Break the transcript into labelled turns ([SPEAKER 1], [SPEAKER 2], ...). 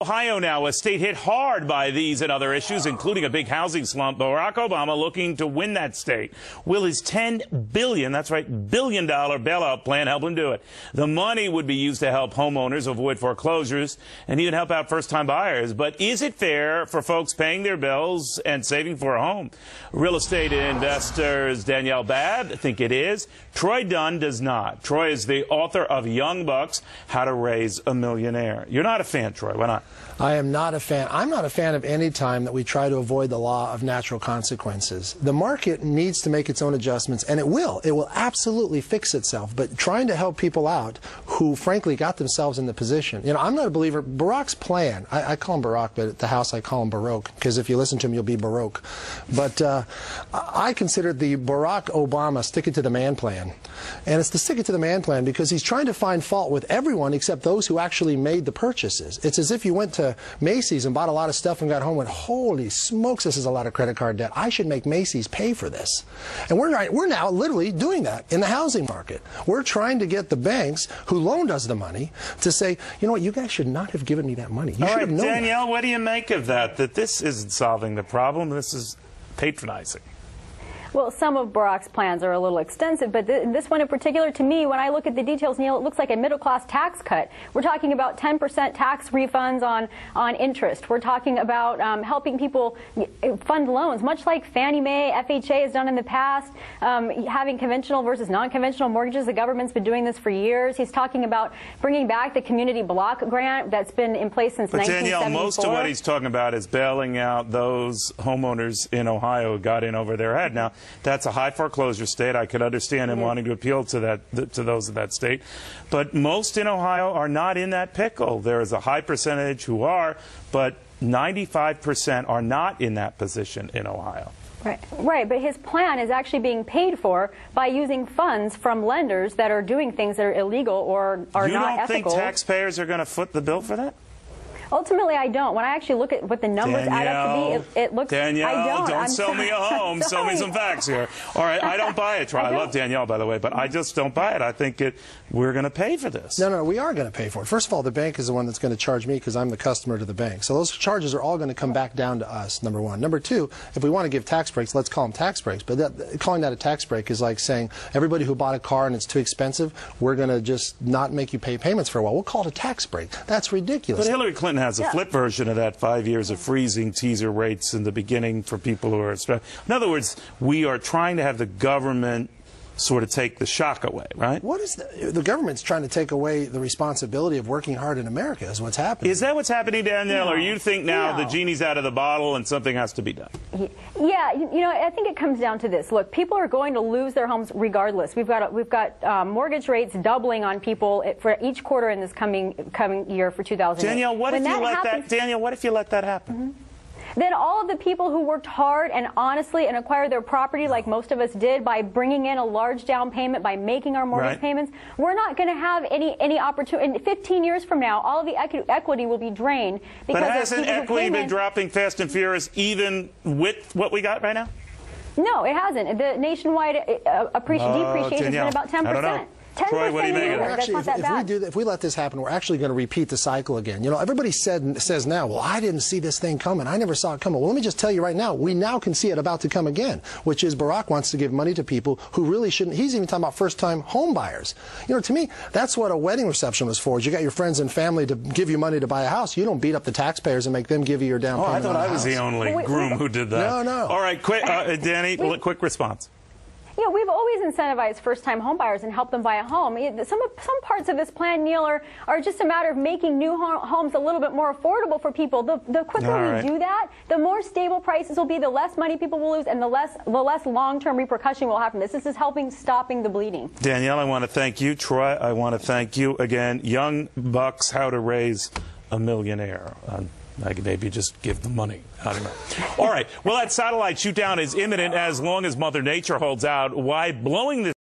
[SPEAKER 1] Ohio now, a state hit hard by these and other issues, including a big housing slump. Barack Obama looking to win that state. Will his $10 billion, that's right, billion-dollar bailout plan help him do it? The money would be used to help homeowners avoid foreclosures and even help out first-time buyers. But is it fair for folks paying their bills and saving for a home? Real estate investors Dani Babb think it is. Troy Dunn does not. Troy is the author of Young Bucks, How to Raise a Millionaire. You're not a fan, Troy. Why not?
[SPEAKER 2] I am not a fan. I'm not a fan of any time that we try to avoid the law of natural consequences. The market needs to make its own adjustments, and it will. It will absolutely fix itself. But trying to help people out who, frankly, got themselves in the position. You know, I'm not a believer. Barack's plan, I call him Barack, but at the house I call him Baroque, because if you listen to him, you'll be Baroque. But I consider the Barack Obama stick it to the man plan. And it's the stick it to the man plan because he's trying to find fault with everyone except those who actually made the purchases. It's as if you went to Macy's and bought a lot of stuff and got home and went, holy smokes, this is a lot of credit card debt. I should make Macy's pay for this. And we're now literally doing that in the housing market. We're trying to get the banks who loaned us the money to say, you know what, you guys should not have given me that money. You should have known that.
[SPEAKER 1] Danielle, what do you make of that? That this isn't solving the problem, this is patronizing.
[SPEAKER 3] Well, some of Barack's plans are a little extensive, but this one in particular, to me, when I look at the details, Neil, it looks like a middle-class tax cut. We're talking about 10% tax refunds on interest. We're talking about helping people fund loans, much like Fannie Mae, FHA has done in the past, having conventional versus non-conventional mortgages. The government's been doing this for years. He's talking about bringing back the community block grant that's been in place since 1974.
[SPEAKER 1] Danielle, most of what he's talking about is bailing out those homeowners in Ohio who got in over their head. Now, that's a high foreclosure state. I could understand him wanting to appeal to those of that state. But most in Ohio are not in that pickle. There is a high percentage who are, but 95% are not in that position in Ohio.
[SPEAKER 3] Right, but his plan is actually being paid for by using funds from lenders that are doing things that are illegal or are not ethical.
[SPEAKER 1] You don't think taxpayers are going to foot the bill for that?
[SPEAKER 3] Ultimately, I don't. When I actually look at what the numbers add up to be, it looks...
[SPEAKER 1] Danielle, don't sell me a home. Sell me some facts here. All right, I don't buy it, Troy. I love Danielle, by the way, but I just don't buy it. I think we're going to pay for this.
[SPEAKER 2] No, we are going to pay for it. First of all, the bank is the one that's going to charge me because I'm the customer to the bank. So those charges are all going to come back down to us, number one. Number two, if we want to give tax breaks, let's call them tax breaks. But calling that a tax break is like saying everybody who bought a car and it's too expensive, we're going to just not make you pay payments for a while. We'll call it a tax break. That's ridiculous.
[SPEAKER 1] But Hillary Clinton has a flip version of that, 5 years of freezing teaser rates in the beginning for people who are stressed. In other words, we are trying to have the government sort of take the shock away, right?
[SPEAKER 2] What is the government's trying to take away the responsibility of working hard in America is what's happening.
[SPEAKER 1] Is that what's happening, Danielle, or you think now the genie's out of the bottle and something has to be done?
[SPEAKER 3] Yeah, you know, I think it comes down to this. Look, people are going to lose their homes regardless. We've got mortgage rates doubling on people for each quarter in this coming year for 2008.
[SPEAKER 1] Danielle, what if you let that happen?
[SPEAKER 3] Mm-hmm. Then all of the people who worked hard and honestly and acquired their property like most of us did by bringing in a large down payment, by making our mortgage payments, we're not going to have any opportunity. In 15 years from now, all of the equity will be drained. Because
[SPEAKER 1] but hasn't equity been dropping fast and furious even with what we got right now?
[SPEAKER 3] No, it hasn't. The nationwide depreciation has been about 10%.
[SPEAKER 1] I don't know. Troy, what do you make of that?
[SPEAKER 2] If we let this happen, we're actually going to repeat the cycle again. You know, everybody says now, well, I didn't see this thing coming. I never saw it coming. Well, let me just tell you right now, we now can see it about to come again, which is Barack wants to give money to people who really shouldn't. He's even talking about first-time home buyers. You know, to me, that's what a wedding reception was for. You got your friends and family to give you money to buy a house. You don't beat up the taxpayers and make them give you your down payment.
[SPEAKER 1] I thought I was the only groom who did that.
[SPEAKER 2] No.
[SPEAKER 1] All right, quick, Dani, quick response.
[SPEAKER 3] Yeah, we've always incentivized first-time homebuyers and helped them buy a home. Some parts of this plan, Neil, are just a matter of making new homes a little bit more affordable for people. The quicker we do that, the more stable prices will be, the less money people will lose, and the less long-term repercussion will have from this. This is stopping the bleeding.
[SPEAKER 1] Danielle, I want to thank you. Troy, I want to thank you again. Young Bucks, How to Raise a Millionaire. I could maybe just give the money. I don't know. All right. Well, that satellite shoot down is imminent as long as Mother Nature holds out. Why blowing this